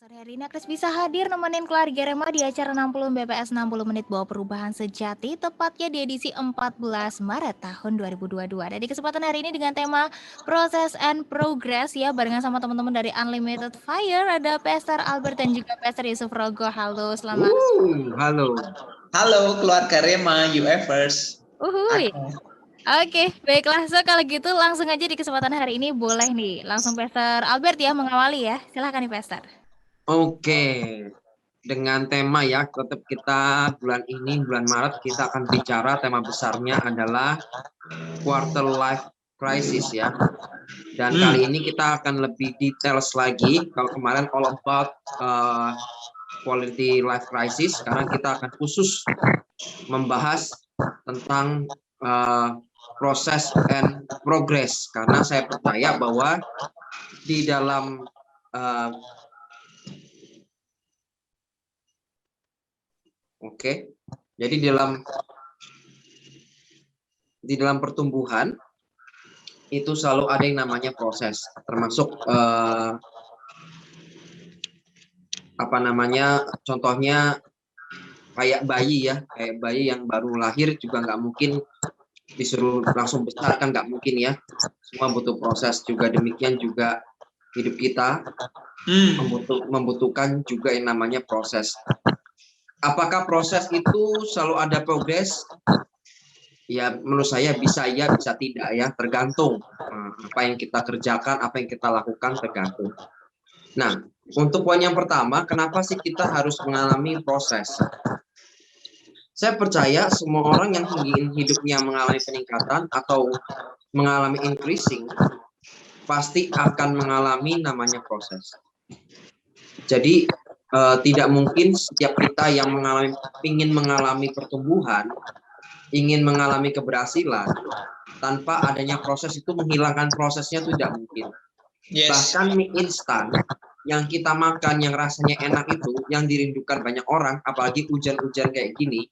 Sore hari ini Kris bisa hadir nemenin keluarga Rema di acara 60 BPS 60 menit bawa perubahan sejati tepatnya di edisi 14 Maret tahun 2022. Dan di kesempatan hari ini dengan tema Process and Progress ya barengan sama teman-teman dari Unlimited Fire ada Pastor Albert dan juga Pastor Yusuf Rogo. Halo, selamat. Halo. Halo keluarga Rema UFers. Uhuy. Oke, baiklah. So kalau gitu langsung aja di kesempatan hari ini boleh nih langsung Pastor Albert ya mengawali ya. Silahkan nih Pastor. Oke, dengan tema ya, tetap kita bulan Maret, kita akan bicara tema besarnya adalah quarter life crisis ya. Dan kali ini kita akan lebih details lagi. Kalau kemarin all about quality life crisis, sekarang kita akan khusus membahas tentang proses and progress. Karena saya percaya bahwa di dalam jadi di dalam pertumbuhan itu selalu ada yang namanya proses, termasuk contohnya kayak bayi yang baru lahir juga nggak mungkin disuruh langsung besar, kan nggak mungkin ya, semua butuh proses. Juga demikian juga hidup kita membutuhkan juga yang namanya proses. Apakah proses itu selalu ada progres? Ya, menurut saya bisa ya, bisa tidak ya, tergantung apa yang kita kerjakan, apa yang kita lakukan, tergantung. Nah, untuk poin yang pertama, kenapa sih kita harus mengalami proses? Saya percaya semua orang yang ingin hidupnya mengalami peningkatan atau mengalami increasing, pasti akan mengalami namanya proses. Jadi, tidak mungkin setiap kita yang ingin mengalami pertumbuhan, ingin mengalami keberhasilan, tanpa adanya proses itu menghilangkan prosesnya itu tidak mungkin. Yes. Bahkan mie instan yang kita makan, yang rasanya enak itu, yang dirindukan banyak orang, apalagi hujan-hujan kayak gini,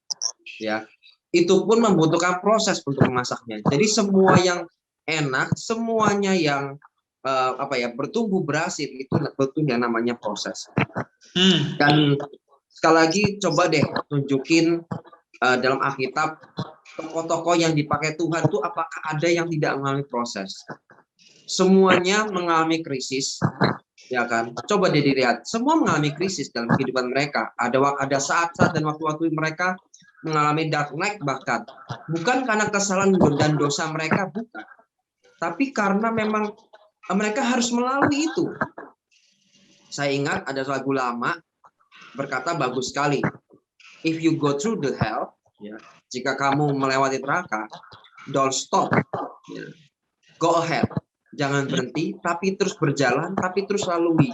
ya, itu pun membutuhkan proses untuk memasaknya. Jadi semua yang enak, semuanya yang bertumbuh berhasil itu betul yang namanya proses. Dan sekali lagi coba deh tunjukin dalam Alkitab tokoh-tokoh yang dipakai Tuhan itu apakah ada yang tidak mengalami proses? Semuanya mengalami krisis, ya kan? Coba deh dilihat, semua mengalami krisis dalam kehidupan mereka. Ada saat-saat dan waktu-waktu mereka mengalami dark night, bahkan bukan karena kesalahan dan dosa mereka, bukan, tapi karena memang mereka harus melalui itu. Saya ingat ada lagu lama berkata bagus sekali, if you go through the hell, ya, jika kamu melewati neraka, don't stop, ya, go ahead, jangan berhenti, tapi terus berjalan, tapi terus lalui.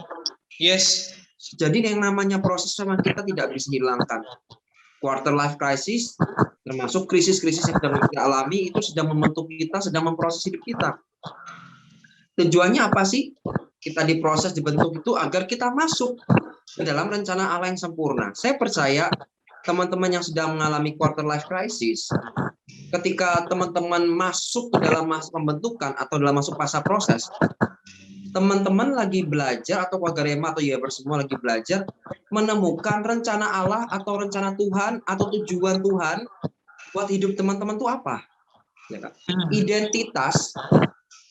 Yes. Jadi yang namanya proses memang kita tidak bisa hilangkan. Quarter life crisis, termasuk krisis-krisis yang sedang kita alami, itu sedang membentuk kita, sedang memproses hidup kita. Tujuannya apa sih? Kita diproses, dibentuk itu agar kita masuk ke dalam rencana Allah yang sempurna. Saya percaya teman-teman yang sedang mengalami quarter life crisis, ketika teman-teman masuk ke dalam masa pembentukan atau dalam masuk masa proses, teman-teman lagi belajar, atau keluarga Rema atau UFers semua lagi belajar menemukan rencana Allah atau rencana Tuhan atau tujuan Tuhan buat hidup teman-teman itu apa? Ya kan? Identitas,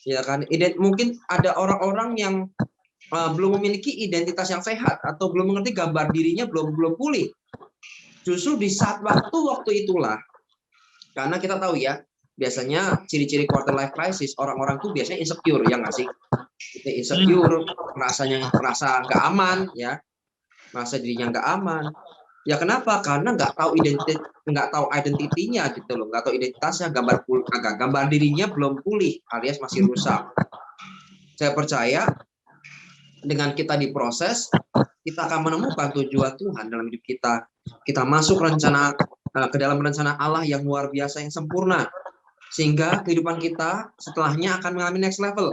ya kan? Mungkin ada orang-orang yang belum memiliki identitas yang sehat atau belum mengerti gambar dirinya, belum pulih. Justru di saat waktu itulah, karena kita tahu ya, biasanya ciri-ciri quarter life crisis, orang-orang tuh biasanya insecure, ya nggak sih? Insecure, merasa nggak aman, ya, merasa dirinya nggak aman. Ya kenapa? Karena nggak tahu identitinya gitu loh, nggak tahu identitasnya, gambar dirinya belum pulih, alias masih rusak. Saya percaya dengan kita diproses, kita akan menemukan tujuan Tuhan dalam hidup kita. Kita masuk ke dalam rencana Allah yang luar biasa, yang sempurna, sehingga kehidupan kita setelahnya akan mengalami next level.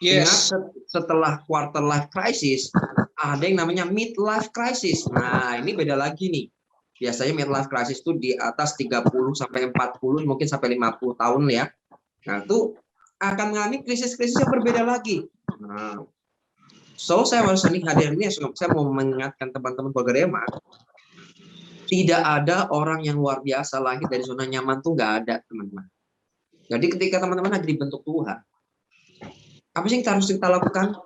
Yes. Ingat, setelah quarter life crisis ada yang namanya midlife crisis. Nah, ini beda lagi nih. Biasanya midlife crisis itu di atas 30 sampai 40, mungkin sampai 50 tahun ya. Nah, itu akan mengalami krisis-krisis yang berbeda lagi. Nah, So, saya barusan hadir ini, saya mau mengingatkan teman-teman keluarga Rema, tidak ada orang yang luar biasa lahir dari zona nyaman tuh nggak ada, teman-teman. Jadi ketika teman-teman lagi dibentuk Tuhan, apa sih yang harus kita lakukan?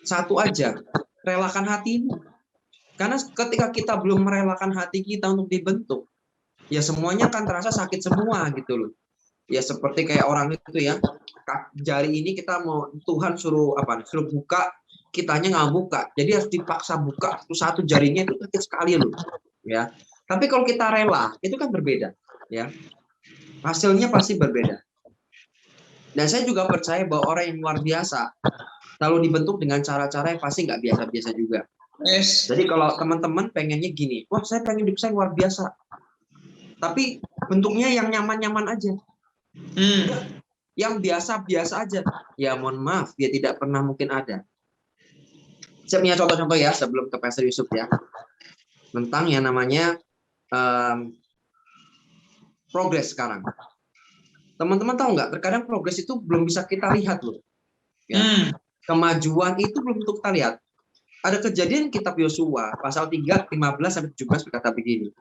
Satu aja, relakan hatimu. Karena ketika kita belum merelakan hati kita untuk dibentuk, ya semuanya akan terasa sakit semua gitu loh. Ya seperti kayak orang itu ya, jari ini kita mau Tuhan suruh buka, kitanya nggak buka, jadi harus dipaksa buka satu jarinya, itu sakit sekali loh. Ya, tapi kalau kita rela, itu kan berbeda, ya. Hasilnya pasti berbeda. Dan saya juga percaya bahwa orang yang luar biasa lalu dibentuk dengan cara-cara yang pasti nggak biasa-biasa juga. Yes. Jadi kalau teman-teman pengennya gini, wah saya pengen hidup saya luar biasa, tapi bentuknya yang nyaman-nyaman aja, yang biasa-biasa aja, ya mohon maaf, dia tidak pernah mungkin ada. Saya punya contoh-contoh ya sebelum ke Pastor Yusuf ya, tentang yang namanya progres sekarang. Teman-teman tahu nggak? Terkadang progres itu belum bisa kita lihat loh. Ya. Kemajuan itu belum tentu kita lihat. Ada kejadian kitab Yosua pasal 3, 15-17 berkata begini.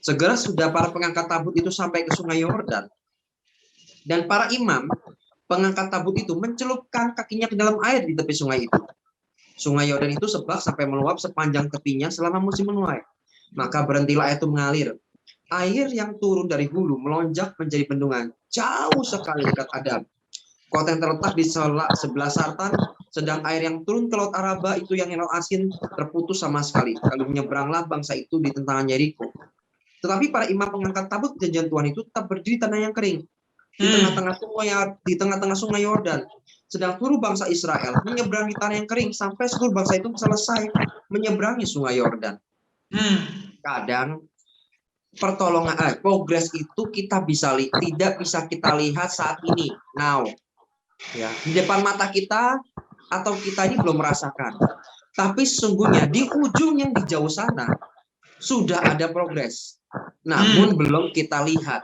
Segera sudah para pengangkat tabut itu sampai ke sungai Yordan. Dan para imam pengangkat tabut itu mencelupkan kakinya ke dalam air di tepi sungai itu. Sungai Yordan itu sebak sampai meluap sepanjang tepinya selama musim menuai. Maka berhentilah air itu mengalir. Air yang turun dari hulu melonjak menjadi bendungan jauh sekali dekat Adam. Kota yang terletak di sebelah Sartan, sedang air yang turun ke Laut Araba itu yang laut asin terputus sama sekali. Lalu menyeberanglah bangsa itu di tentangan Yeriko. Tetapi para imam pengangkat tabut janjian Tuhan itu tetap berdiri di tanah yang kering, di tengah-tengah sungai Yordan. Sedang seluruh bangsa Israel menyeberangi tanah yang kering sampai seluruh bangsa itu selesai menyeberangi sungai Yordan. Kadang pertolongan, progres itu tidak bisa kita lihat saat ini, now. Ya, di depan mata kita atau kita ini belum merasakan. Tapi sesungguhnya di ujung yang di jauh sana sudah ada progres. Namun belum kita lihat.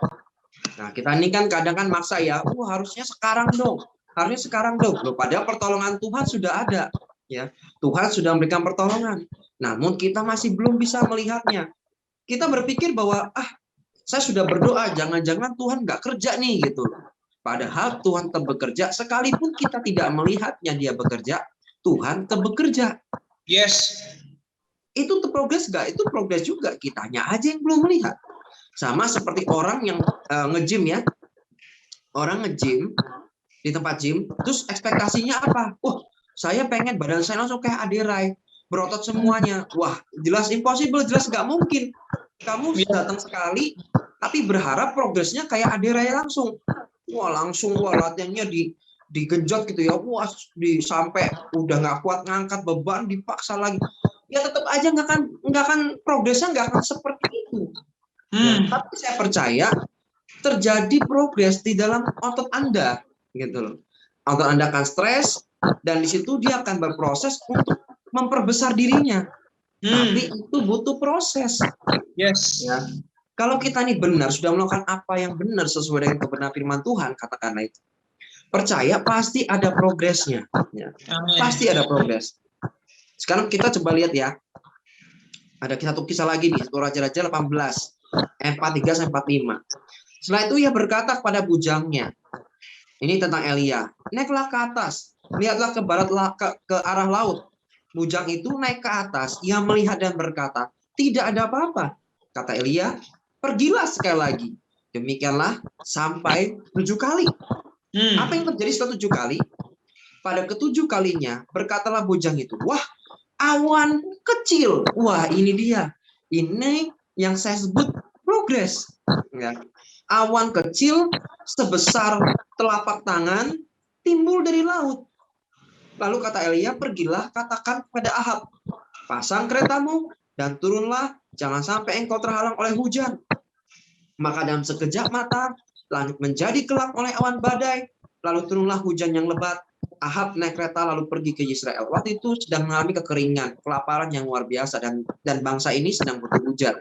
Nah, kita ini kan kadang kan maksa ya, harusnya sekarang dong. Harusnya sekarang dong. Loh, padahal pertolongan Tuhan sudah ada, ya. Tuhan sudah memberikan pertolongan. Namun kita masih belum bisa melihatnya. Kita berpikir bahwa saya sudah berdoa, jangan-jangan Tuhan nggak kerja nih gitu. Padahal Tuhan tetap bekerja, sekalipun kita tidak melihatnya dia bekerja, Tuhan tetap bekerja. Yes. Itu progres nggak? Itu progres juga, kitanya aja yang belum melihat. Sama seperti orang yang nge-gym ya. Orang nge-gym di tempat gym, terus ekspektasinya apa? Saya pengen badan saya langsung kayak Aderai, berotot semuanya. Wah, jelas impossible, jelas nggak mungkin. Kamu datang sekali, tapi berharap progresnya kayak Aderai langsung. Langsung latihannya digenjot gitu ya. Sampai udah nggak kuat ngangkat beban, dipaksa lagi. Ya tetap aja nggak akan progresnya nggak akan seperti itu. Tapi saya percaya terjadi progres di dalam otot Anda, gitu loh. Otot Anda akan stres dan di situ dia akan berproses untuk memperbesar dirinya. Tapi itu butuh proses. Yes. Ya. Kalau kita ini benar, sudah melakukan apa yang benar sesuai dengan kebenaran firman Tuhan, katakanlah itu. Percaya pasti ada progresnya. Ya. Pasti ada progres. Sekarang kita coba lihat ya. Ada satu kisah lagi nih, Raja-Raja 18, 43-45. Setelah itu ia berkata kepada bujangnya, ini tentang Elia, naiklah ke atas, lihatlah ke barat, ke arah laut. Bujang itu naik ke atas, ia melihat dan berkata, tidak ada apa-apa. Kata Elia, pergilah sekali lagi. Demikianlah sampai 7 kali. Apa yang terjadi setelah 7 kali? Pada ke-7 kalinya berkatalah bujang itu, wah, awan kecil. Wah, ini dia. Ini yang saya sebut progres. Ya. Awan kecil sebesar telapak tangan timbul dari laut. Lalu kata Elia, pergilah katakan kepada Ahab, pasang keretamu dan turunlah, jangan sampai engkau terhalang oleh hujan. Maka dalam sekejap mata, langit menjadi gelap oleh awan badai, lalu turunlah hujan yang lebat. Ahab naik kereta lalu pergi ke Israel. Waktu itu sedang mengalami kekeringan, kelaparan yang luar biasa, dan bangsa ini sedang butuh hujan.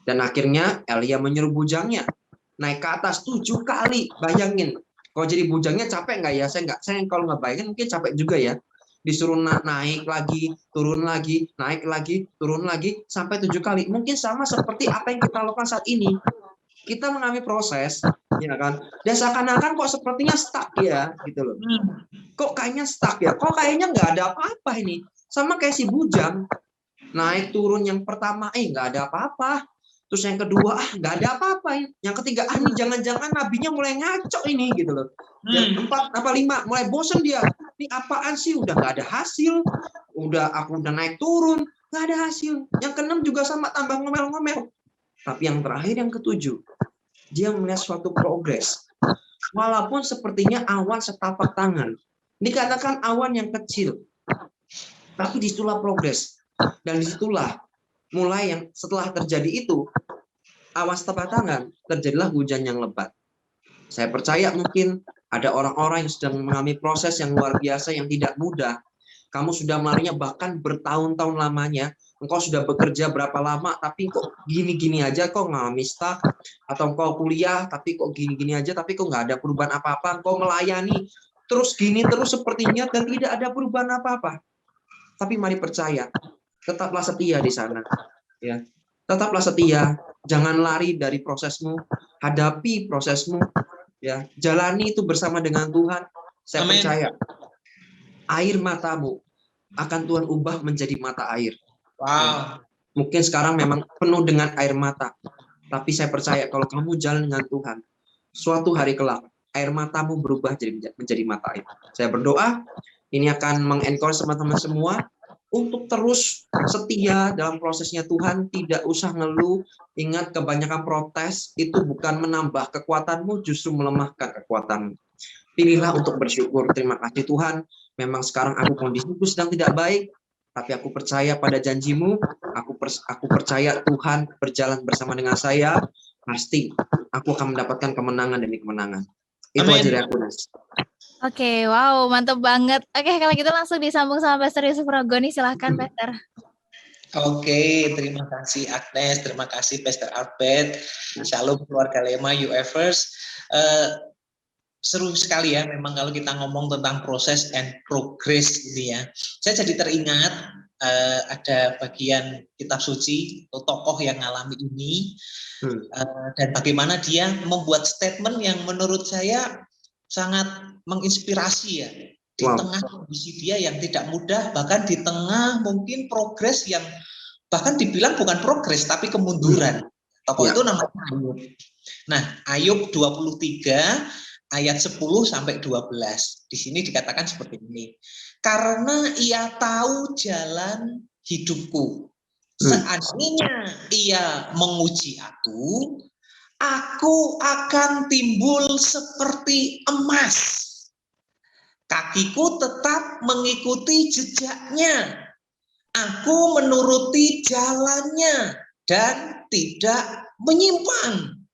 Dan akhirnya Elia menyuruh bujangnya naik ke atas 7 kali. Bayangin, kalau jadi bujangnya capek nggak ya? Saya kalau nggak bayangin mungkin capek juga ya. disuruh naik lagi, turun lagi, naik lagi, turun lagi, sampai 7 kali. Mungkin sama seperti apa yang kita lakukan saat ini. Kita mengalami proses, ya kan? Dan seakan-akan kok sepertinya stuck ya, gitu loh. Kok kayaknya stuck ya? Kok kayaknya nggak ada apa-apa ini? Sama kayak si bujang. Naik turun yang pertama, nggak ada apa-apa. Terus yang kedua, nggak ada apa-apa. Yang ketiga, ini jangan-jangan nabinya mulai ngaco ini, gitu loh. Yang keempat, apa lima, mulai bosen dia. Ini apaan sih? Udah nggak ada hasil. Aku udah naik turun, nggak ada hasil. Yang keenam juga sama, tambah ngomel-ngomel. Tapi yang terakhir, yang ketujuh, dia melihat suatu progres. Walaupun sepertinya awan setapak tangan. Dikatakan awan yang kecil. Tapi disitulah progres. Dan disitulah mulai yang setelah terjadi itu, awan setapak tangan, terjadilah hujan yang lebat. Saya percaya mungkin ada orang-orang yang sedang mengalami proses yang luar biasa, yang tidak mudah. Kamu sudah melarinya bahkan bertahun-tahun lamanya. Engkau sudah bekerja berapa lama, tapi kok gini-gini aja, kok ngalami stuck. Atau engkau kuliah, tapi kok gini-gini aja, tapi kok nggak ada perubahan apa-apa. Engkau melayani, terus gini terus sepertinya, dan tidak ada perubahan apa-apa. Tapi mari percaya, tetaplah setia di sana. Ya, tetaplah setia. Jangan lari dari prosesmu, hadapi prosesmu. Ya, jalani itu bersama dengan Tuhan. Saya Amin. percaya, air matamu akan Tuhan ubah menjadi mata air. Wow. Mungkin sekarang memang penuh dengan air mata, tapi saya percaya kalau kamu jalan dengan Tuhan, suatu hari kelak air matamu berubah menjadi mata air. Saya berdoa ini akan mengencourage teman-teman semua untuk terus setia dalam prosesnya Tuhan, tidak usah ngeluh. Ingat, kebanyakan protes itu bukan menambah kekuatanmu, justru melemahkan kekuatanmu. Pilihlah untuk bersyukur. Terima kasih Tuhan, memang sekarang aku kondisiku sedang tidak baik, tapi aku percaya pada janjimu. Aku percaya Tuhan berjalan bersama dengan saya. Pasti aku akan mendapatkan kemenangan demi kemenangan. Itu Amin. aja dari aku, Nas. Oke, wow, mantap banget. Oke, kalau gitu langsung disambung sama Pastor Yusuf Rogoni. Silahkan, Pastor. Oke, terima kasih Agnes, terima kasih Pastor Albert. Shalom keluarga Lema UFers. Seru sekali ya, memang kalau kita ngomong tentang proses and progress ini ya. Saya jadi teringat ada bagian kitab suci atau tokoh yang ngalami ini dan bagaimana dia membuat statement yang menurut saya sangat menginspirasi ya. Di tengah kondisi dia yang tidak mudah, bahkan di tengah mungkin progres yang bahkan dibilang bukan progres tapi kemunduran. Tokoh itu namanya Ayub. Nah, Ayub 23 ayat 10 sampai 12. Di sini dikatakan seperti ini. Karena ia tahu jalan hidupku. Seandainya ia menguji aku akan timbul seperti emas. Kakiku tetap mengikuti jejaknya. Aku menuruti jalannya dan tidak menyimpang.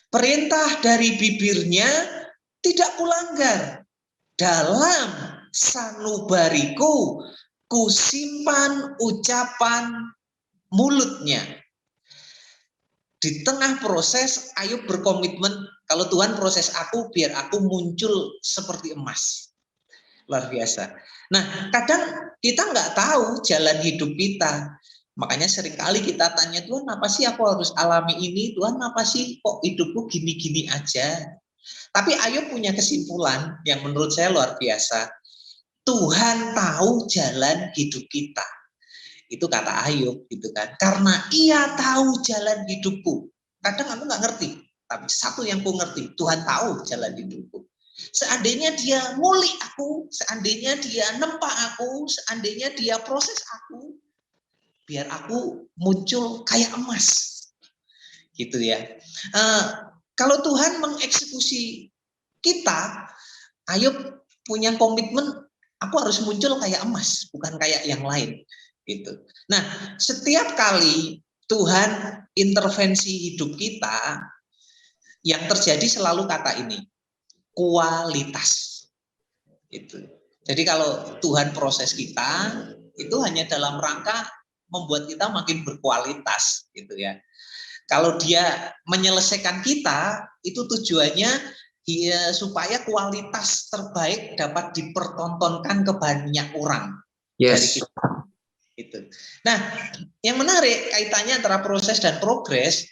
Perintah dari bibirnya tidak kulanggar. Dalam sanubariku kusimpan ucapan mulutnya. Di tengah proses, Ayub berkomitmen, kalau Tuhan proses aku, biar aku muncul seperti emas. Luar biasa. Nah, kadang kita nggak tahu jalan hidup kita. Makanya seringkali kita tanya, Tuhan apa sih aku harus alami ini? Tuhan apa sih kok hidupku gini-gini aja? Tapi Ayub punya kesimpulan yang menurut saya luar biasa. Tuhan tahu jalan hidup kita. Itu kata Ayub gitu kan. Karena ia tahu jalan hidupku. Kadang aku nggak ngerti. Tapi satu yang ku ngerti, Tuhan tahu jalan hidupku. Seandainya dia ngulik aku, seandainya dia nempak aku, seandainya dia proses aku, biar aku muncul kayak emas. Gitu ya. Kalau Tuhan mengeksekusi kita, Ayub punya komitmen, aku harus muncul kayak emas, bukan kayak yang lain. Gitu. Nah, setiap kali Tuhan intervensi hidup kita, yang terjadi selalu kata ini, kualitas. Itu. Jadi kalau Tuhan proses kita, itu hanya dalam rangka membuat kita makin berkualitas, gitu ya. Kalau dia menyelesaikan kita, itu tujuannya ya, supaya kualitas terbaik dapat dipertontonkan ke banyak orang dari Yes. kita. Itu. Nah, yang menarik kaitannya antara proses dan progres,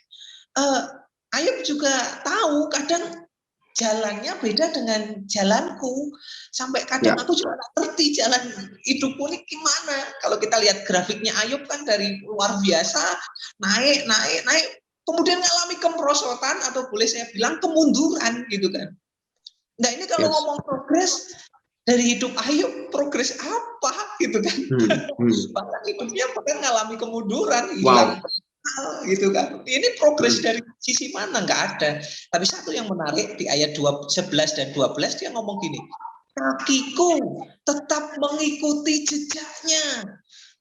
Ayub juga tahu kadang jalannya beda dengan jalanku. Sampai kadang Ya. aku juga nggak ngerti jalan hidupku ini gimana. Kalau kita lihat grafiknya Ayub kan dari luar biasa, naik, naik, naik. Kemudian ngalami kemerosotan atau boleh saya bilang kemunduran gitu kan. Nah ini kalau Yes. ngomong progres, dari hidup Ayub progres apa gitu kan. Bahkan hidupnya bahkan ngalami kemunduran, hilang gitu kan. Ini progres dari sisi mana? Nggak ada. Tapi satu yang menarik di ayat 11 dan 12 dia ngomong gini, kakiku tetap mengikuti jejaknya,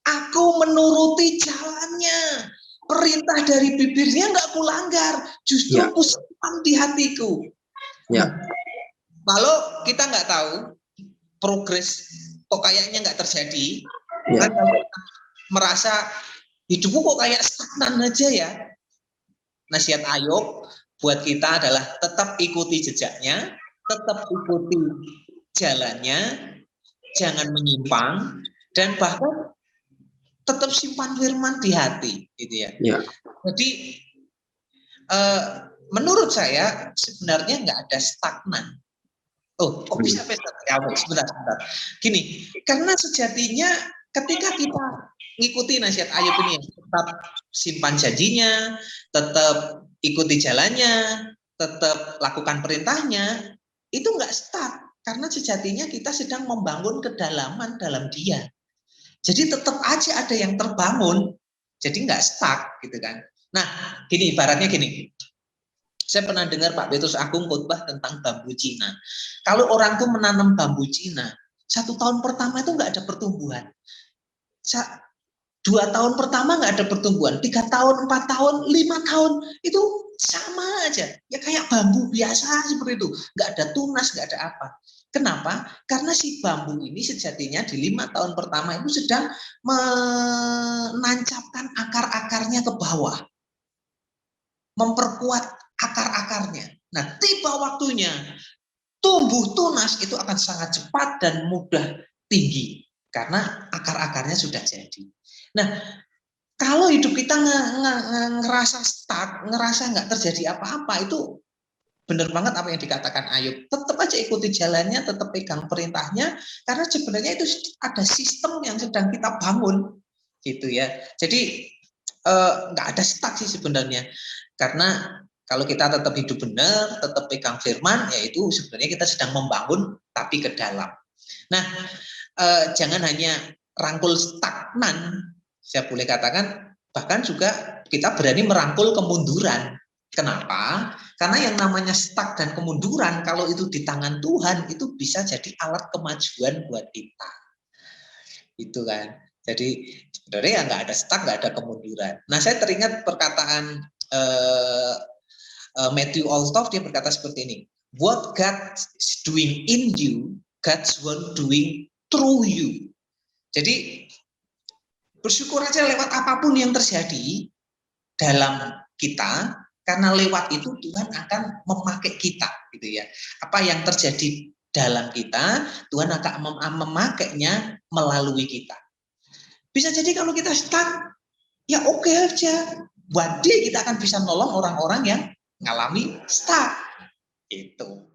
aku menuruti jalannya, perintah dari bibirnya nggak kulanggar, justru kusimpan di hatiku. Ya. Kalau kita nggak tahu progres kok kayaknya nggak terjadi, Ya. kan merasa hidupku kok kayak stagnan aja ya. Nasihat Ayub buat kita adalah tetap ikuti jejaknya, tetap ikuti jalannya, jangan menyimpang, dan bahkan tetap simpan firman di hati, gitu ya. Ya. Jadi menurut saya sebenarnya nggak ada stagnan. Oh, kok bisa stagnan? Sebentar. Gini, karena sejatinya ketika kita ngikuti nasihat Ayub ini, tetap simpan janjinya, tetap ikuti jalannya, tetap lakukan perintahnya, itu nggak stuck. Karena sejatinya kita sedang membangun kedalaman dalam Dia. Jadi tetap aja ada yang terbangun, jadi nggak stuck gitu kan. Nah, gini ibaratnya gini. Saya pernah dengar Pak Petrus Agung khotbah tentang bambu Cina. Kalau orang tuh menanam bambu Cina, 1 tahun pertama itu nggak ada pertumbuhan. 2 tahun pertama nggak ada pertumbuhan, 3 tahun, 4 tahun, 5 tahun itu sama aja. Ya kayak bambu biasa seperti itu, nggak ada tunas, nggak ada apa. Kenapa? Karena si bambu ini sejatinya di 5 tahun pertama itu sedang menancapkan akar-akarnya ke bawah, memperkuat akar-akarnya. Nah, tiba waktunya tumbuh tunas itu akan sangat cepat dan mudah tinggi karena akar-akarnya sudah jadi. Nah, kalau hidup kita ngerasa stuck, ngerasa nggak terjadi apa-apa, itu benar banget apa yang dikatakan Ayub. Tetap aja ikuti jalannya, tetap pegang perintahnya, karena sebenarnya itu ada sistem yang sedang kita bangun, gitu ya. Jadi nggak ada stuck sih sebenarnya, karena kalau kita tetap hidup benar, tetap pegang firman, yaitu sebenarnya kita sedang membangun tapi ke dalam. Nah, jangan hanya rangkul stagnan, saya boleh katakan, bahkan juga kita berani merangkul kemunduran. Kenapa? Karena yang namanya stuck dan kemunduran, kalau itu di tangan Tuhan, itu bisa jadi alat kemajuan buat kita. Itu kan. Jadi sebenarnya ya nggak ada stuck, nggak ada kemunduran. Nah, saya teringat perkataan Matthew Olthoff, dia berkata seperti ini, what God is doing in you, God's one doing through you. Jadi bersyukur aja lewat apapun yang terjadi dalam kita, karena lewat itu Tuhan akan memakai kita, gitu ya. Apa yang terjadi dalam kita, Tuhan akan memakainya melalui kita. Bisa jadi kalau kita stuck, ya oke aja. One day kita akan bisa nolong orang-orang yang ngalami stuck. Itu.